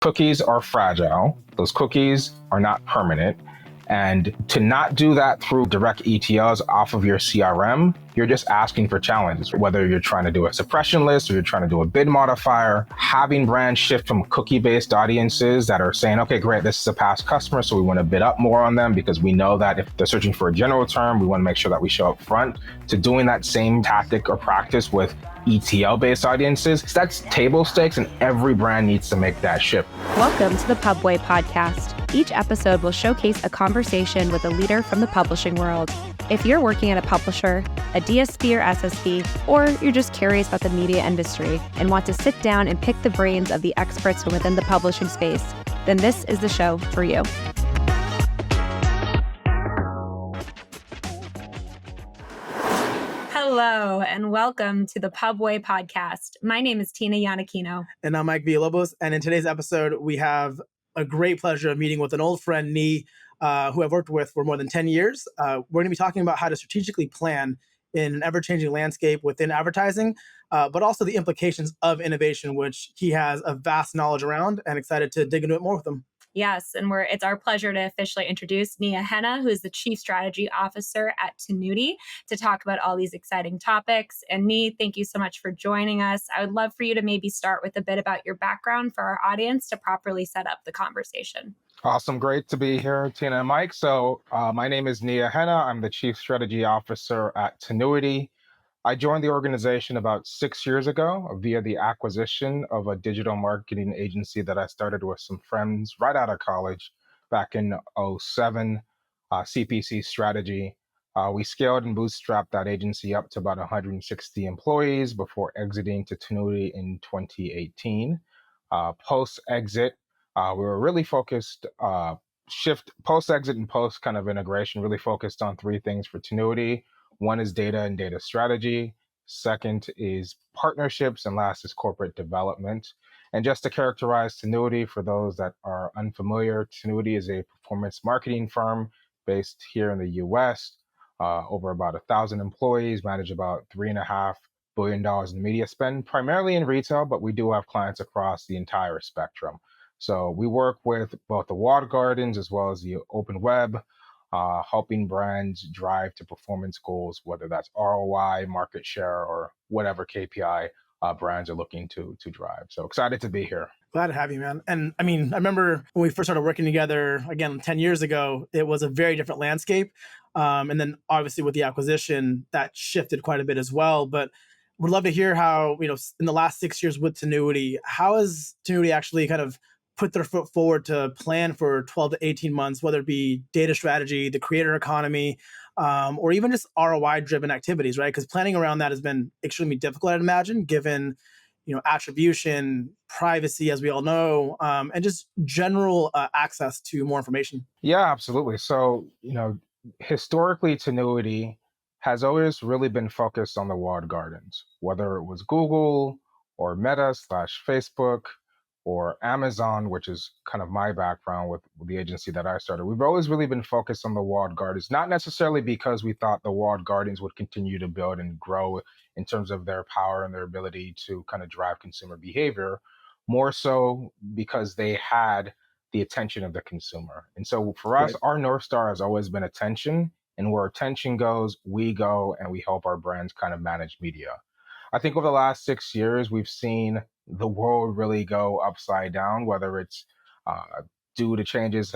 Cookies are fragile. Those cookies are not permanent. And to not do that through direct ETLs off of your CRM, you're just asking for challenges. Whether you're trying to do a suppression list or you're trying to do a bid modifier, having brands shift from cookie-based audiences that are saying, okay, great, this is a past customer, so we want to bid up more on them because we know that if they're searching for a general term, we want to make sure that we show up front, to doing that same tactic or practice with ETL-based audiences. That's table stakes, and every brand needs to make that shift. Welcome to the Pubway podcast. Each episode will showcase a conversation with a leader from the publishing world. If you're working at a publisher, a DSP or SSP, or you're just curious about the media industry and want to sit down and pick the brains of the experts from within the publishing space, then this is the show for you. Hello, and welcome to the Pubway podcast. My name is Tina Yanakino. And I'm Mike Villalobos. And in today's episode, we have a great pleasure of meeting with an old friend, Nee, who I've worked with for more than 10 years. We're going to be talking about how to strategically plan in an ever-changing landscape within advertising, but also the implications of innovation, which he has a vast knowledge around, and excited to dig into it more with him. Yes, and it's our pleasure to officially introduce Nia Henna, who is the Chief Strategy Officer at Tenuity, to talk about all these exciting topics. And Nia, thank you so much for joining us. I would love for you to maybe start with a bit about your background for our audience to properly set up the conversation. Awesome. Great to be here, Tina and Mike. So my name is Nia Henna. I'm the Chief Strategy Officer at Tenuity. I joined the organization about 6 years ago via the acquisition of a digital marketing agency that I started with some friends right out of college back in 2007, CPC Strategy. We scaled and bootstrapped that agency up to about 160 employees before exiting to Tenuity in 2018. Post-exit, we were really focused, post-exit and post kind of integration, really focused on three things for Tenuity. One is data and data strategy. Second is partnerships, and last is corporate development. And just to characterize Tenuity for those that are unfamiliar, Tenuity is a performance marketing firm based here in the US, over about 1,000 employees, manage about $3.5 billion in media spend, primarily in retail, but we do have clients across the entire spectrum. So we work with both the walled gardens as well as the open web, helping brands drive to performance goals, whether that's ROI, market share, or whatever KPI brands are looking to drive. So excited to be here. Glad to have you, man. And I mean, I remember when we first started working together, again, 10 years ago, it was a very different landscape. And then obviously with the acquisition, that shifted quite a bit as well. But would love to hear how, in the last 6 years with Tenuity, how has Tenuity actually kind of put their foot forward to plan for 12 to 18 months, whether it be data strategy, the creator economy, or even just ROI-driven activities, right? Because planning around that has been extremely difficult, I'd imagine, given attribution, privacy, as we all know, and just general access to more information. Yeah, absolutely. So, historically, Tenuity has always really been focused on the walled gardens, whether it was Google or Meta/Facebook or Amazon, which is kind of my background with the agency that I started. We've always really been focused on the walled gardens, not necessarily because we thought the walled gardens would continue to build and grow in terms of their power and their ability to kind of drive consumer behavior, more so because they had the attention of the consumer. And so for us, our North Star has always been attention, and where attention goes, we go, and we help our brands kind of manage media. I think over the last 6 years, we've seen the world really go upside down, whether it's due to changes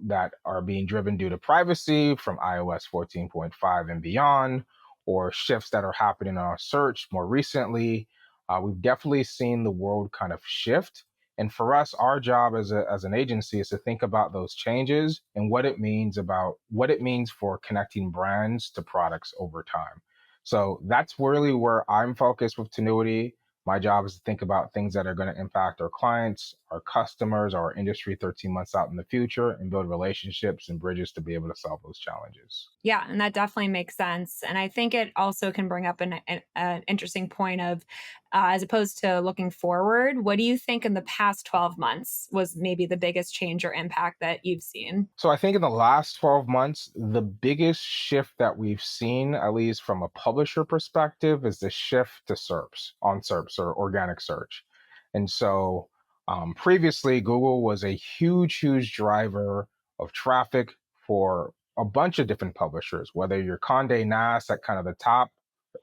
that are being driven due to privacy from iOS 14.5 and beyond, or shifts that are happening in our search more recently. We've definitely seen the world kind of shift. And for us, our job as an agency is to think about those changes and what it means for connecting brands to products over time. So that's really where I'm focused with Tenuity. My job is to think about things that are going to impact our clients, our customers, our industry 13 months out in the future, and build relationships and bridges to be able to solve those challenges. Yeah, and that definitely makes sense. And I think it also can bring up an interesting point of, as opposed to looking forward, what do you think in the past 12 months was maybe the biggest change or impact that you've seen? So I think in the last 12 months, the biggest shift that we've seen, at least from a publisher perspective, is the shift to SERPs, on SERPs or organic search. And so Previously, Google was a huge driver of traffic for a bunch of different publishers, whether you're Condé Nast at kind of the top,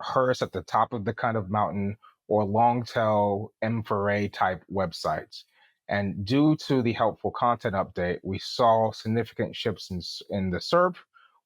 Hearst at the top of the kind of mountain, or Longtail M4A type websites. And due to the helpful content update, we saw significant shifts in the SERP.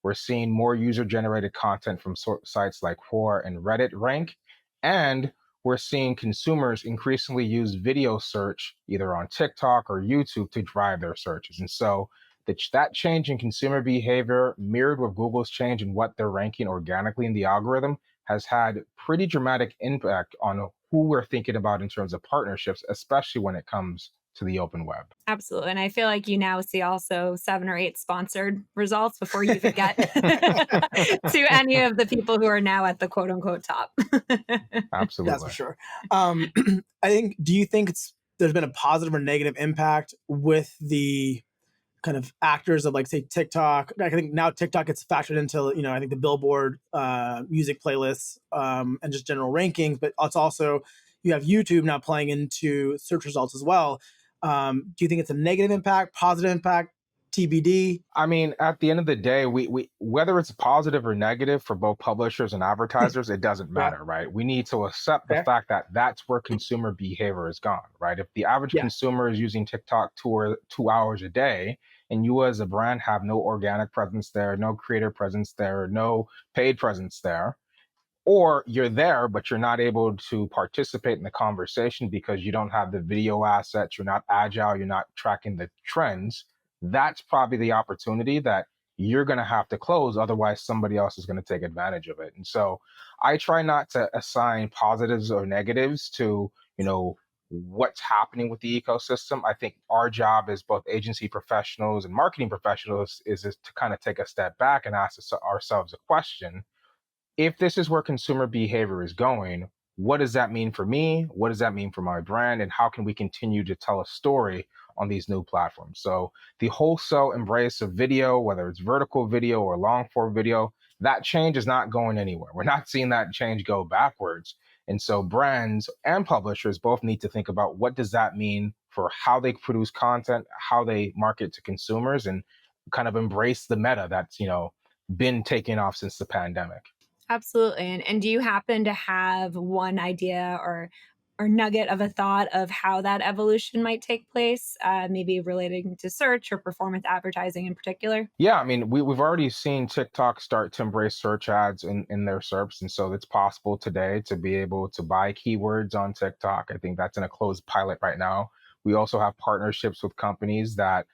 We're seeing more user generated content from sites like Quora and Reddit rank. And we're seeing consumers increasingly use video search either on TikTok or YouTube to drive their searches. And so that change in consumer behavior, mirrored with Google's change in what they're ranking organically in the algorithm, has had pretty dramatic impact on who we're thinking about in terms of partnerships, especially when it comes to the open web. Absolutely. And I feel like you now see also 7 or 8 sponsored results before you even get to any of the people who are now at the quote unquote top. Absolutely. That's for sure. Do you think there's been a positive or negative impact with the kind of actors of, like, say, TikTok? I think now TikTok gets factored into, I think the Billboard music playlists and just general rankings, but it's also, you have YouTube now playing into search results as well. Do you think it's a negative impact, positive impact, TBD? I mean, at the end of the day, we whether it's positive or negative for both publishers and advertisers, it doesn't Yeah. matter, right? We need to accept the Okay. fact that that's where consumer behavior is gone, right? If the average Yeah. consumer is using TikTok 2 hours a day, and you as a brand have no organic presence there, no creator presence there, no paid presence there, or you're there but you're not able to participate in the conversation because you don't have the video assets, you're not agile, you're not tracking the trends, that's probably the opportunity that you're going to have to close, otherwise somebody else is going to take advantage of it. And so I try not to assign positives or negatives to what's happening with the ecosystem. I think our job as both agency professionals and marketing professionals is to kind of take a step back and ask ourselves a question: if this is where consumer behavior is going, what does that mean for me? What does that mean for my brand? And how can we continue to tell a story on these new platforms? So the wholesale embrace of video, whether it's vertical video or long form video, that change is not going anywhere. We're not seeing that change go backwards. And so brands and publishers both need to think about what does that mean for how they produce content, how they market to consumers, and kind of embrace the meta that's, been taking off since the pandemic. Absolutely. And do you happen to have one idea or nugget of a thought of how that evolution might take place, maybe relating to search or performance advertising in particular? Yeah, I mean, we've already seen TikTok start to embrace search ads in their SERPs. And so it's possible today to be able to buy keywords on TikTok. I think that's in a closed pilot right now. We also have partnerships with companies that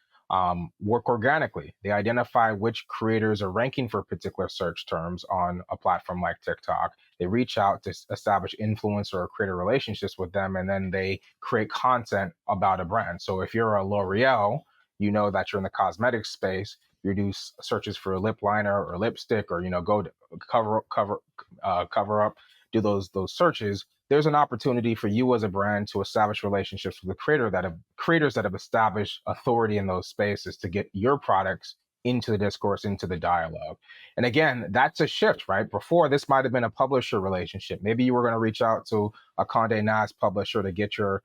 work organically. They identify which creators are ranking for particular search terms on a platform like TikTok. They reach out to establish influencer or creator relationships with them, and then they create content about a brand. So if you're a L'Oreal, you know that you're in the cosmetics space. You do searches for a lip liner or lipstick, or go to cover up, do those searches. There's an opportunity for you as a brand to establish relationships with the creators that have established authority in those spaces to get your products into the discourse, into the dialogue. And again, that's a shift, right? Before, this might have been a publisher relationship. Maybe you were going to reach out to a Condé Nast publisher to get your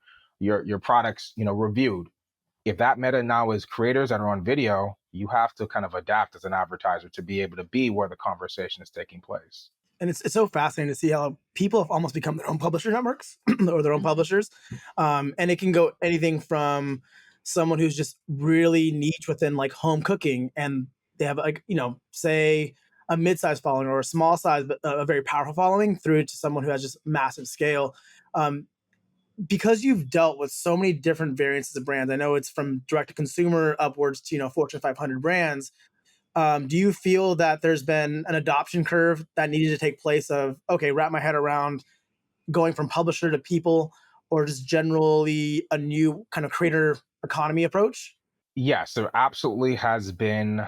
products, reviewed. If that meta now is creators that are on video, you have to kind of adapt as an advertiser to be able to be where the conversation is taking place. And it's so fascinating to see how people have almost become their own publisher networks or their own publishers. And it can go anything from someone who's just really niche within, like, home cooking, and they have, like, say a mid-sized following or a small size, but a very powerful following, through to someone who has just massive scale. Because you've dealt with so many different variants of brands, I know it's from direct to consumer upwards to, Fortune 500 brands. Do you feel that there's been an adoption curve that needed to take place of, okay, wrap my head around going from publisher to people, or just generally a new kind of creator economy approach? Yes, there absolutely has been,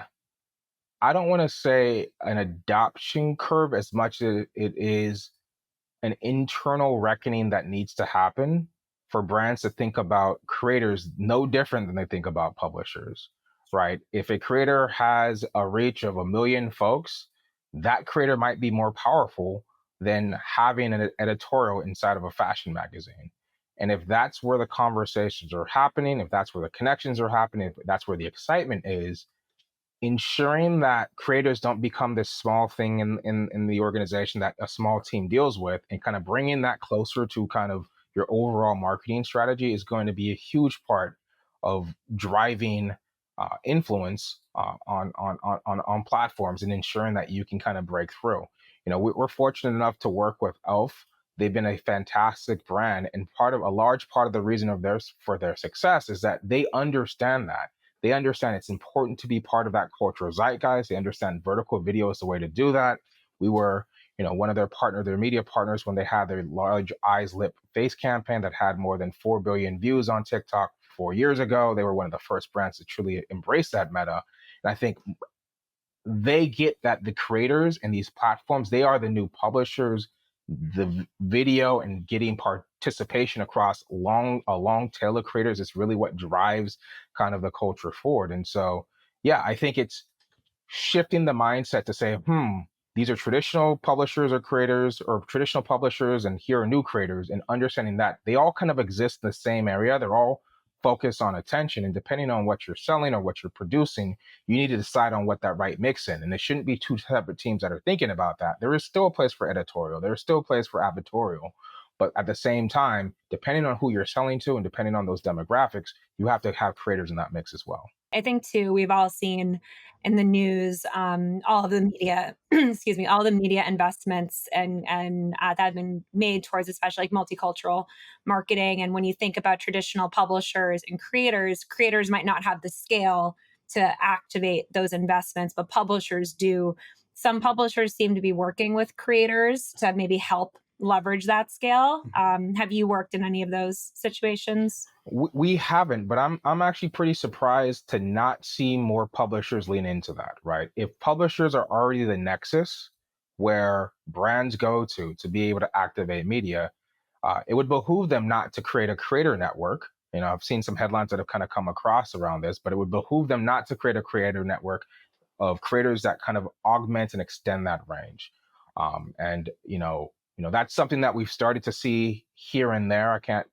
I don't want to say an adoption curve as much as it is an internal reckoning that needs to happen for brands to think about creators no different than they think about publishers, right? If a creator has a reach of 1 million folks, that creator might be more powerful than having an editorial inside of a fashion magazine. And if that's where the conversations are happening, if that's where the connections are happening, if that's where the excitement is, ensuring that creators don't become this small thing in the organization that a small team deals with, and kind of bringing that closer to kind of your overall marketing strategy is going to be a huge part of driving influence on platforms and ensuring that you can kind of break through. We're fortunate enough to work with Elf. They've been a fantastic brand, and a large part of the reason of for their success is that they understand that. They understand it's important to be part of that cultural zeitgeist. They understand vertical video is the way to do that. We were, one of their media partners, when they had their large eyes, lip, face campaign that had more than 4 billion views on TikTok 4 years ago. They were one of the first brands to truly embrace that meta. And I think they get that the creators and these platforms, they are the new publishers. The video and getting participation across a long tail of creators is really what drives kind of the culture forward. And so, yeah, I think it's shifting the mindset to say, these are traditional publishers or creators, or traditional publishers, and here are new creators, and understanding that they all kind of exist in the same area. They're all focused on attention, and depending on what you're selling or what you're producing, you need to decide on what that right mix in. And it shouldn't be two separate teams that are thinking about that. There is still a place for editorial, there is still a place for advertorial, but at the same time, depending on who you're selling to and depending on those demographics, you have to have creators in that mix as well. I think too, we've all seen in the news all of the media, excuse me, all the media investments and that have been made towards especially like multicultural marketing. And when you think about traditional publishers and creators might not have the scale to activate those investments, but publishers do. Some publishers seem to be working with creators to maybe help leverage that scale. Have you worked in any of those situations? We haven't, but I'm actually pretty surprised to not see more publishers lean into that, right? If publishers are already the nexus where brands go to be able to activate media, it would behoove them not to create a creator network. I've seen some headlines that have kind of come across around this, but it would behoove them not to create a creator network of creators that kind of augment and extend that range. And that's something that we've started to see here and there. I can't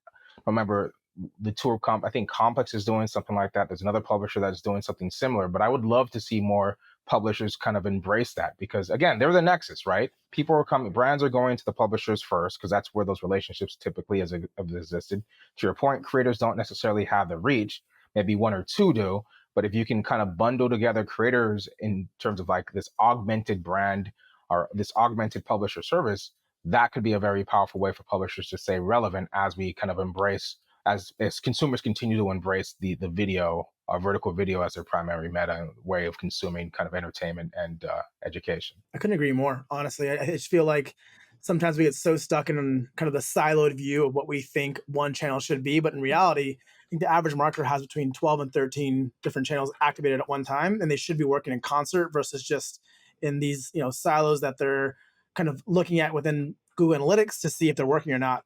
remember the tour comp. I think Complex is doing something like that. There's another publisher that's doing something similar, but I would love to see more publishers kind of embrace that, because again, they're the nexus, right? Brands are going to the publishers first because that's where those relationships typically have existed. To your point, creators don't necessarily have the reach. Maybe one or two do, but if you can kind of bundle together creators in terms of like this augmented brand or this augmented publisher service, that could be a very powerful way for publishers to stay relevant as we kind of embrace, as consumers continue to embrace the video, vertical video as their primary meta way of consuming kind of entertainment and education. I couldn't agree more, honestly. I just feel like sometimes we get so stuck in kind of the siloed view of what we think one channel should be, but in reality, I think the average marketer has between 12 and 13 different channels activated at one time, and they should be working in concert versus just in these silos that they're kind of looking at within Google Analytics to see if they're working or not.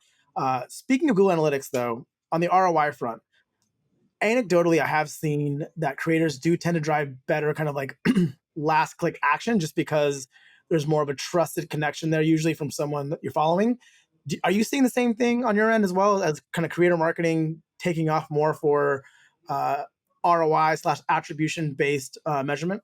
Speaking of Google Analytics, though, on the ROI front, anecdotally, I have seen that creators do tend to drive better kind of like last click action just because there's more of a trusted connection there, usually from someone that you're following. Are you seeing the same thing on your end as well, as kind of creator marketing taking off more for ROI/attribution based measurement?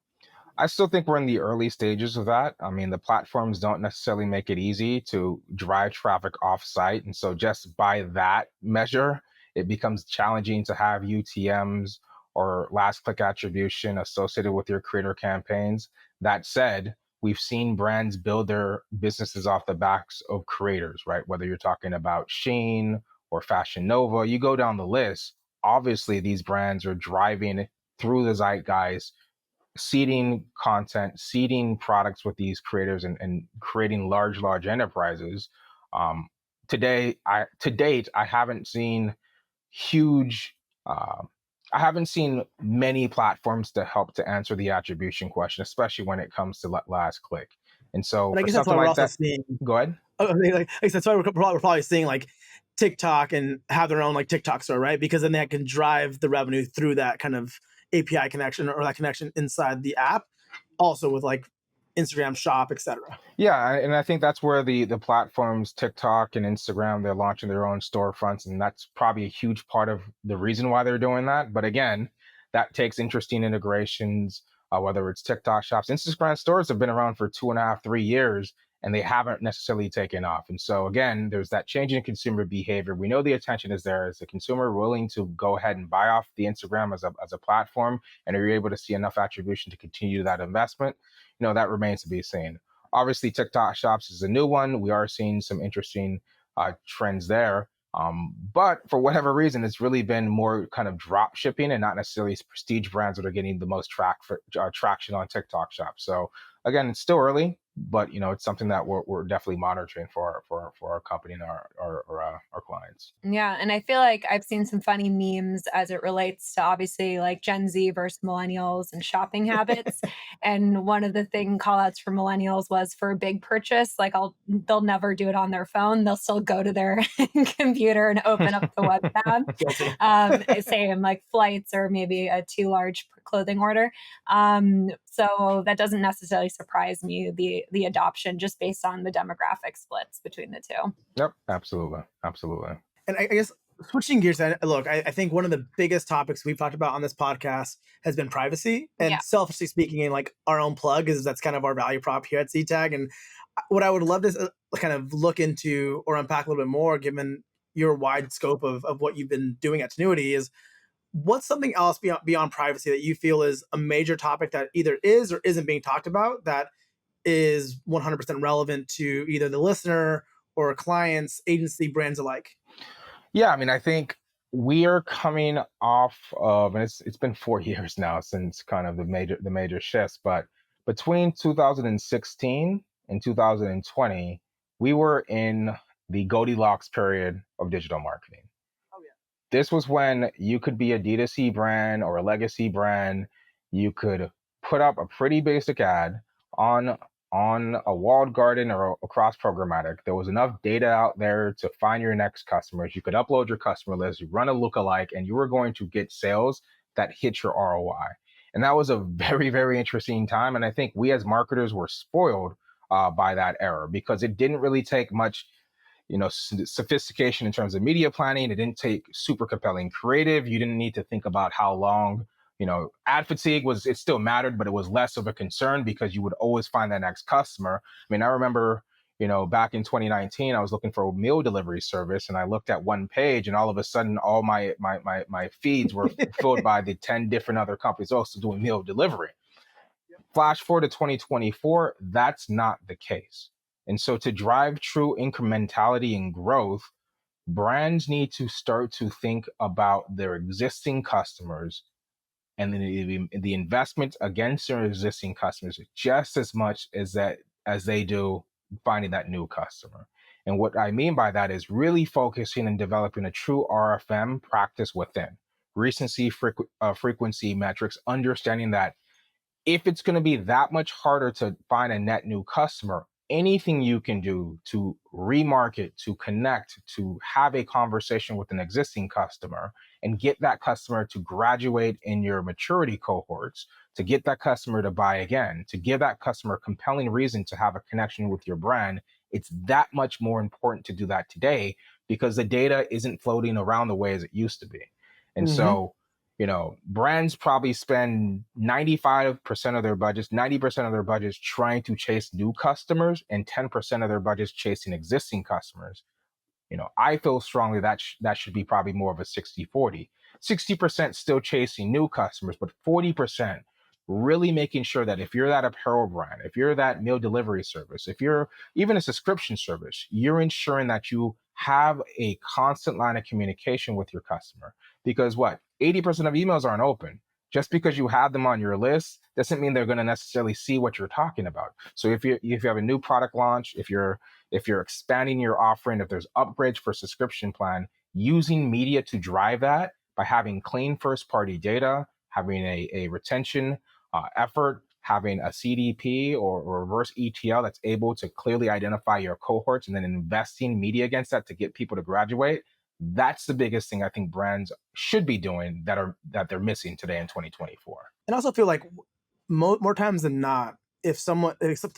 I still think we're in the early stages of that. I mean, the platforms don't necessarily make it easy to drive traffic off site. And so just by that measure, it becomes challenging to have UTMs or last click attribution associated with your creator campaigns. That said, we've seen brands build their businesses off the backs of creators, right? Whether you're talking about Shein or Fashion Nova, you go down the list. Obviously, these brands are driving through the zeitgeist, seeding content, seeding products with these creators, and creating large enterprises. To date, I haven't seen huge. I haven't seen many platforms to help to answer the attribution question, especially when it comes to last click. And so, But I for guess that's why something we're like also that, seeing. go ahead. I mean, like that's why we're probably seeing like TikTok and have their own like TikTok store, right? Because then that can drive the revenue through that kind of API connection or that connection inside the app. Also with like Instagram Shop, etc. Yeah, and I think that's where the platforms TikTok and Instagram, they're launching their own storefronts, and that's probably a huge part of the reason why they're doing that. But again, that takes interesting integrations, whether it's TikTok shops. Instagram stores have been around for 2.5, 3 years, and they haven't necessarily taken off. And so again, there's that change in consumer behavior. We know the attention is there. Is the consumer willing to go ahead and buy off the Instagram as a platform? And are you able to see enough attribution to continue that investment? That remains to be seen. Obviously, TikTok Shops is a new one. We are seeing some interesting trends there. But for whatever reason, it's really been more kind of drop shipping and not necessarily prestige brands that are getting the most traction on TikTok Shop. So again, it's still early, but it's something that we're definitely monitoring for our company and our clients. Yeah. And I feel like I've seen some funny memes as it relates to obviously like Gen Z versus millennials and shopping habits. And one of the call outs for millennials was for a big purchase, like they'll never do it on their phone. They'll still go to their computer and open up the webcam. Same like flights or maybe a too large clothing order. So that doesn't necessarily surprise me, the adoption just based on the demographic splits between the two. Yep, absolutely. And I guess switching gears, look, I think one of the biggest topics we've talked about on this podcast has been privacy. And selfishly speaking, and like our own plug that's kind of our value prop here at Seedtag. And what I would love to kind of look into or unpack a little bit more, given your wide scope of what you've been doing at Tenuity, is what's something else beyond privacy that you feel is a major topic that either is or isn't being talked about that is 100% relevant to either the listener or clients, agency, brands alike? Yeah, I mean, I think we are coming off of, and it's been 4 years now since kind of the major shifts, but between 2016 and 2020, we were in the Goldilocks period of digital marketing. Oh yeah. This was when you could be a D2C brand or a legacy brand. You could put up a pretty basic ad on a walled garden or across programmatic. There was enough data out there to find your next customers. You could upload your customer list, you run a lookalike, and you were going to get sales that hit your ROI. And that was a very, very interesting time. And I think we as marketers were spoiled by that era because it didn't really take much sophistication in terms of media planning. It didn't take super compelling creative. You didn't need to think about how long, ad fatigue it still mattered, but it was less of a concern because you would always find that next customer. I mean, I remember, back in 2019, I was looking for a meal delivery service and I looked at one page and all of a sudden all my feeds were filled by the 10 different other companies also doing meal delivery. Flash forward to 2024, that's not the case. And so to drive true incrementality and growth, brands need to start to think about their existing customers and the investment against their existing customers just as much as they do finding that new customer. And what I mean by that is really focusing and developing a true RFM practice within recency, frequency metrics, understanding that if it's going to be that much harder to find a net new customer, anything you can do to remarket, to connect, to have a conversation with an existing customer and get that customer to graduate in your maturity cohorts, to get that customer to buy again, to give that customer a compelling reason to have a connection with your brand, it's that much more important to do that today because the data isn't floating around the way as it used to be. And so, brands probably spend 95% of their budgets, 90% of their budgets trying to chase new customers and 10% of their budgets chasing existing customers. I feel strongly that that should be probably more of a 60-40. 60% still chasing new customers, but 40% really making sure that if you're that apparel brand, if you're that meal delivery service, if you're even a subscription service, you're ensuring that you have a constant line of communication with your customer. Because 80% of emails aren't open. Just because you have them on your list doesn't mean they're going to necessarily see what you're talking about. So if you have a new product launch, if you're expanding your offering, if there's upgrades for subscription plan, using media to drive that by having clean first party data, having a retention effort, having a CDP or reverse ETL that's able to clearly identify your cohorts and then investing media against that to get people to graduate. That's the biggest thing I think brands should be doing that they're missing today in 2024. And I also feel like more times than not, if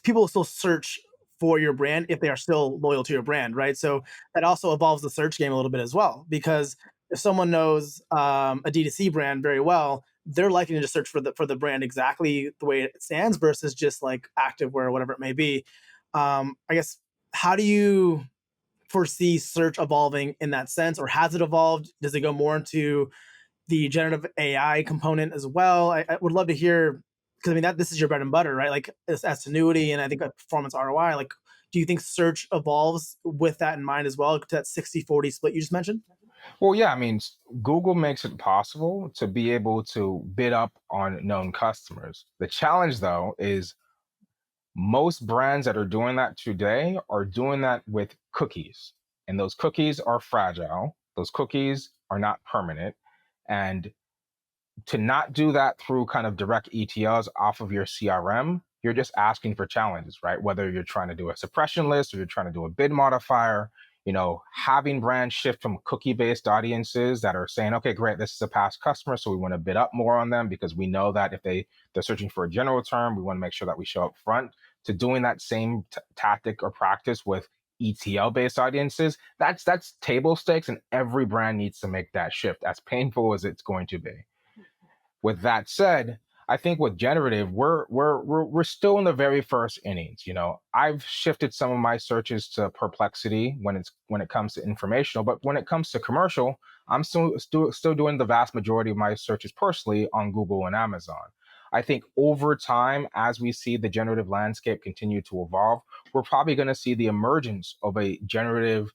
people still search for your brand if they are still loyal to your brand, right? So that also evolves the search game a little bit as well, because if someone knows a D2C brand very well, they're likely to just search for the brand exactly the way it stands versus just like activewear or whatever it may be. I guess, how do you foresee search evolving in that sense, or has it evolved? Does it go more into the generative AI component as well? I would love to hear, because I mean that this is your bread and butter, right? Like as tenuity and I think performance ROI. Like, do you think search evolves with that in mind as well, to that 60-40 split you just mentioned? Well, yeah, I mean, Google makes it possible to be able to bid up on known customers. The challenge, though, is most brands that are doing that today are doing that with cookies. And those cookies are fragile. Those cookies are not permanent. And to not do that through kind of direct ETLs off of your CRM, you're just asking for challenges, right? Whether you're trying to do a suppression list or you're trying to do a bid modifier, having brands shift from cookie-based audiences that are saying, okay, great, this is a past customer, so we want to bid up more on them because we know that if they're searching for a general term, we want to make sure that we show up front, to doing that same tactic or practice with ETL-based audiences. That's table stakes, and every brand needs to make that shift, as painful as it's going to be. With that said, I think with generative, we're still in the very first innings. I've shifted some of my searches to Perplexity when it comes to informational, but when it comes to commercial, I'm still doing the vast majority of my searches personally on Google and Amazon. I think over time, as we see the generative landscape continue to evolve, we're probably going to see the emergence of a generative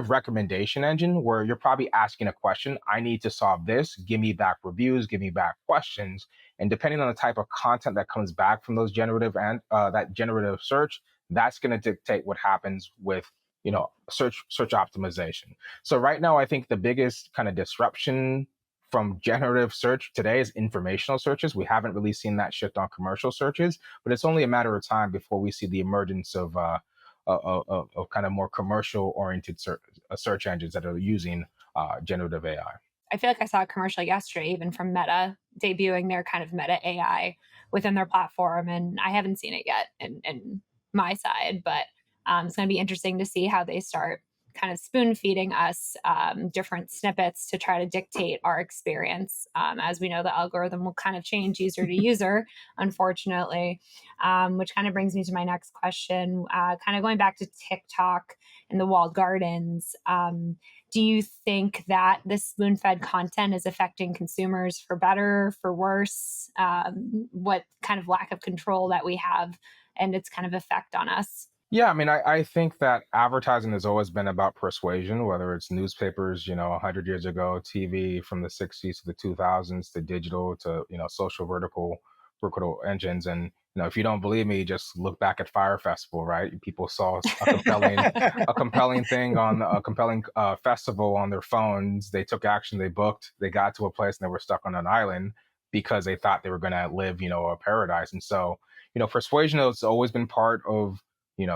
recommendation engine where you're probably asking a question. I need to solve this. Give me back reviews, give me back questions. And depending on the type of content that comes back from those generative and that generative search, that's going to dictate what happens with search optimization. So right now, I think the biggest kind of disruption from generative search today is informational searches. We haven't really seen that shift on commercial searches, but it's only a matter of time before we see the emergence of kind of more commercial-oriented search engines that are using generative AI. I feel like I saw a commercial yesterday, even from Meta, debuting their kind of Meta AI within their platform, and I haven't seen it yet in my side, but it's going to be interesting to see how they start kind of spoon feeding us different snippets to try to dictate our experience. As we know, the algorithm will kind of change user to user, unfortunately, which kind of brings me to my next question, kind of going back to TikTok and the walled gardens. Do you think that this spoon-fed content is affecting consumers for better, for worse? What kind of lack of control that we have and its kind of effect on us? Yeah, I mean, I think that advertising has always been about persuasion, whether it's newspapers, 100 years ago, TV from the 60s to the 2000s, to digital, to, social vertical engines. And, if you don't believe me, just look back at Fire Festival, right? People saw a compelling thing on a compelling festival on their phones. They took action, they booked, they got to a place and they were stuck on an island because they thought they were going to live, a paradise. And so, persuasion has always been part of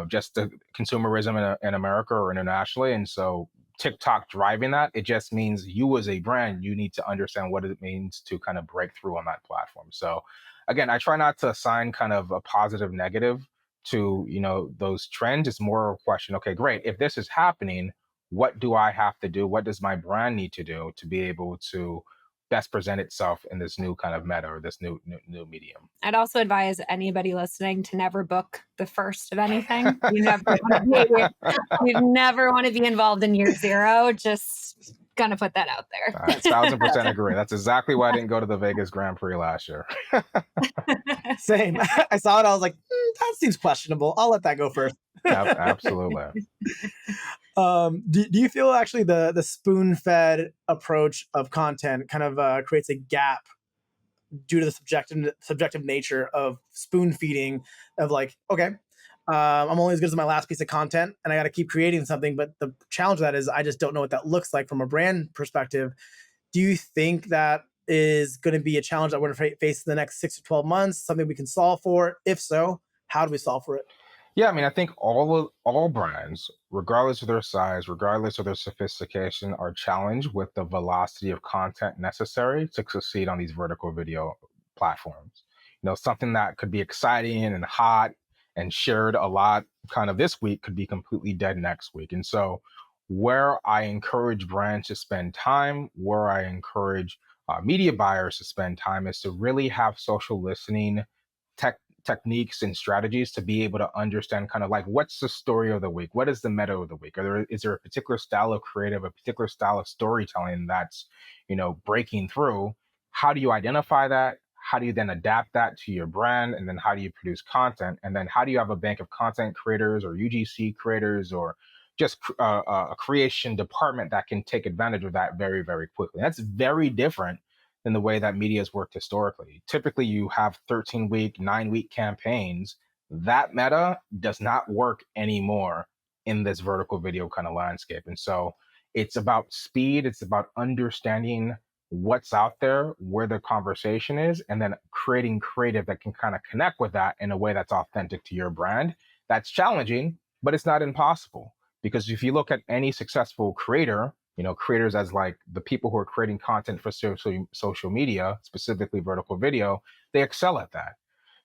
just the consumerism in America or internationally. And so TikTok driving that, it just means you as a brand, you need to understand what it means to kind of break through on that platform. So again, I try not to assign kind of a positive negative to, those trends. It's more a question, okay, great. If this is happening, what do I have to do? What does my brand need to do to be able to best present itself in this new kind of meta or this new medium? I'd also advise anybody listening to never book the first of anything. You never want to be involved in year zero. Just gonna put that out there. 1,000% agree. That's exactly why I didn't go to the Vegas Grand Prix last year. Same. I saw it. I was like, that seems questionable. I'll let that go first. Absolutely. Do you feel actually the spoon-fed approach of content kind of creates a gap due to the subjective nature of spoon feeding, of like, okay, I'm only as good as my last piece of content and I got to keep creating something. But the challenge of that is I just don't know what that looks like from a brand perspective. Do you think that is going to be a challenge that we're going to face in the next 6 to 12 months, something we can solve for? If so, how do we solve for it? Yeah, I mean, I think all brands, regardless of their size, regardless of their sophistication, are challenged with the velocity of content necessary to succeed on these vertical video platforms. something that could be exciting and hot and shared a lot kind of this week could be completely dead next week. And so where I encourage brands to spend time, where I encourage media buyers to spend time, is to really have social listening techniques and strategies to be able to understand kind of like, what's the story of the week? What is the meta of the week? Is there a particular style of creative, a particular style of storytelling that's, breaking through? How do you identify that? How do you then adapt that to your brand? And then how do you produce content? And then how do you have a bank of content creators or UGC creators or just a creation department that can take advantage of that very, very quickly? That's very different than the way that media has worked historically. Typically, you have 13-week, 9-week campaigns. That meta does not work anymore in this vertical video kind of landscape. And so it's about speed. It's about understanding what's out there, where the conversation is, and then creating creative that can kind of connect with that in a way that's authentic to your brand. That's challenging, but it's not impossible. Because if you look at any successful creator, creators as like the people who are creating content for social media, specifically vertical video, they excel at that.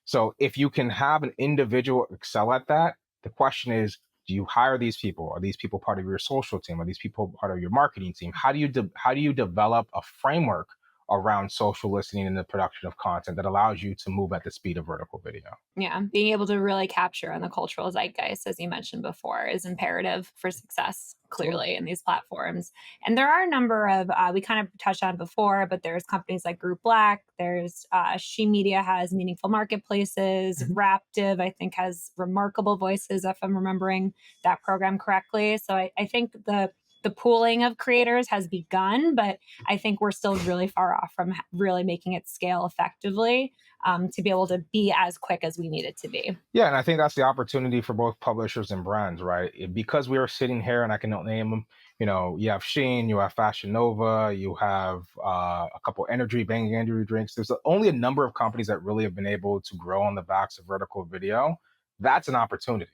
So if you can have an individual excel at that, the question is, do you hire these people? Are these people part of your social team? Are these people part of your marketing team? How do you develop a framework around social listening and the production of content that allows you to move at the speed of vertical video? Yeah, being able to really capture on the cultural zeitgeist, as you mentioned before, is imperative for success, clearly, in these platforms. And there are a number of, we kind of touched on before, but there's companies like Group Black, there's She Media has Meaningful Marketplaces, Raptive, I think, has Remarkable Voices, if I'm remembering that program correctly. So I think the pooling of creators has begun, but I think we're still really far off from really making it scale effectively to be able to be as quick as we need it to be. Yeah, and I think that's the opportunity for both publishers and brands, right? Because we are sitting here, and I can name them. You have Sheen, you have Fashion Nova, you have a couple banging energy drinks. There's only a number of companies that really have been able to grow on the backs of vertical video. That's an opportunity,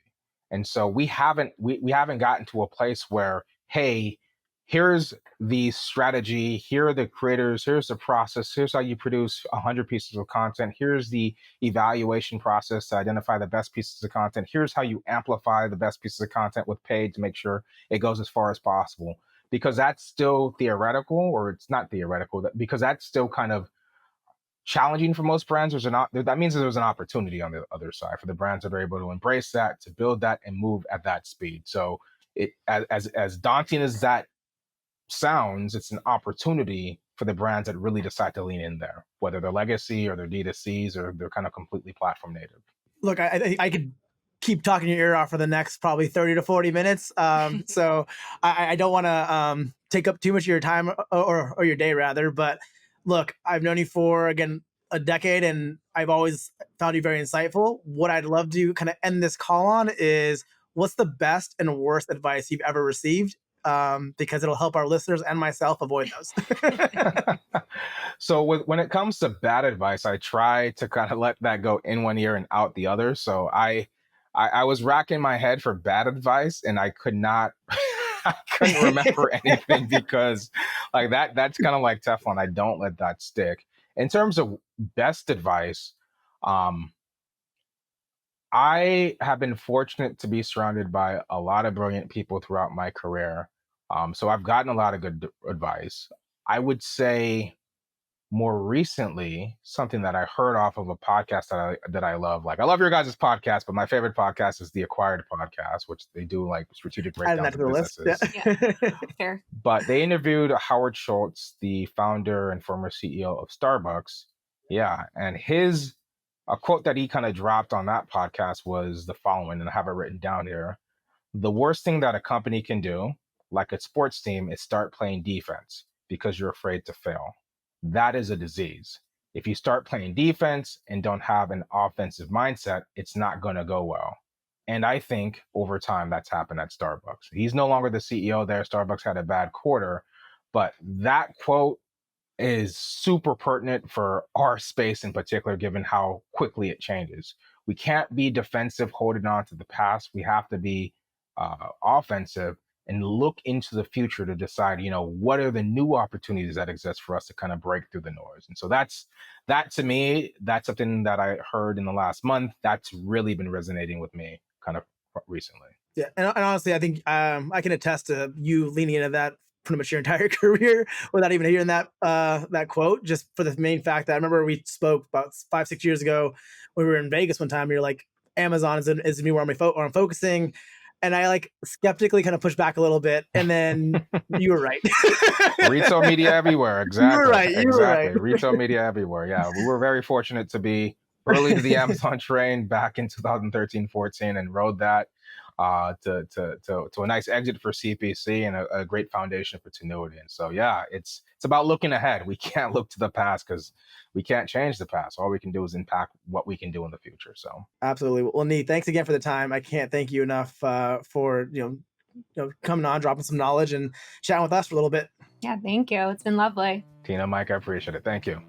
and so we haven't gotten to a place where, hey, here's the strategy, here are the creators, here's the process, here's how you produce 100 pieces of content, here's the evaluation process to identify the best pieces of content, here's how you amplify the best pieces of content with paid to make sure it goes as far as possible. Because that's still theoretical, or it's not theoretical, because that's still kind of challenging for most brands. That means that there's an opportunity on the other side for the brands that are able to embrace that, to build that, and move at that speed. So it, as daunting as that sounds, it's an opportunity for the brands that really decide to lean in there, whether they're legacy or they're D2Cs or they're kind of completely platform native. Look, I could keep talking your ear off for the next probably 30 to 40 minutes. So I don't want to take up too much of your time or your day rather. But look, I've known you for, again, a decade, and I've always found you very insightful. What I'd love to kind of end this call on is, what's the best and worst advice you've ever received? Because it'll help our listeners and myself avoid those. So when it comes to bad advice, I try to kind of let that go in one ear and out the other. So I was racking my head for bad advice, and I could not, I couldn't remember anything, because like that's kind of like Teflon. I don't let that stick. In terms of best advice, I have been fortunate to be surrounded by a lot of brilliant people throughout my career. So I've gotten a lot of good advice. I would say more recently, something that I heard off of a podcast that I love. Like, I love your guys' podcast, but my favorite podcast is the Acquired podcast, which they do like strategic breakdowns of businesses. Yeah, fair. But they interviewed Howard Schultz, the founder and former CEO of Starbucks. Yeah, and a quote that he kind of dropped on that podcast was the following, and I have it written down here. The worst thing that a company can do, like a sports team, is start playing defense because you're afraid to fail. That is a disease. If you start playing defense and don't have an offensive mindset, it's not going to go well. And I think over time that's happened at Starbucks. He's no longer the CEO there. Starbucks had a bad quarter, but that quote is super pertinent for our space in particular, given how quickly it changes. We can't be defensive, holding on to the past. We have to be offensive and look into the future to decide, what are the new opportunities that exist for us to kind of break through the noise. And so that to me, that's something that I heard in the last month that's really been resonating with me kind of recently. Yeah, and honestly, I think I can attest to you leaning into that pretty much your entire career without even hearing that quote. Just for the main fact that I remember we spoke about 5-6 years ago when we were in Vegas one time. You're like, Amazon is me where I'm focusing, and I like skeptically kind of pushed back a little bit, and then you were right. Retail media everywhere, exactly. You were right. You were right. Retail media everywhere. Yeah, we were very fortunate to be early to the Amazon train back in 2013-14 and rode that to a nice exit for CPC and a great foundation for Tenuity. And so, yeah, it's about looking ahead. We can't look to the past because we can't change the past. All we can do is impact what we can do in the future. So absolutely. Well, Nee, thanks again for the time. I can't thank you enough for coming on, dropping some knowledge and chatting with us for a little bit. Yeah, thank you. It's been lovely. Tina, Mike, I appreciate it. Thank you.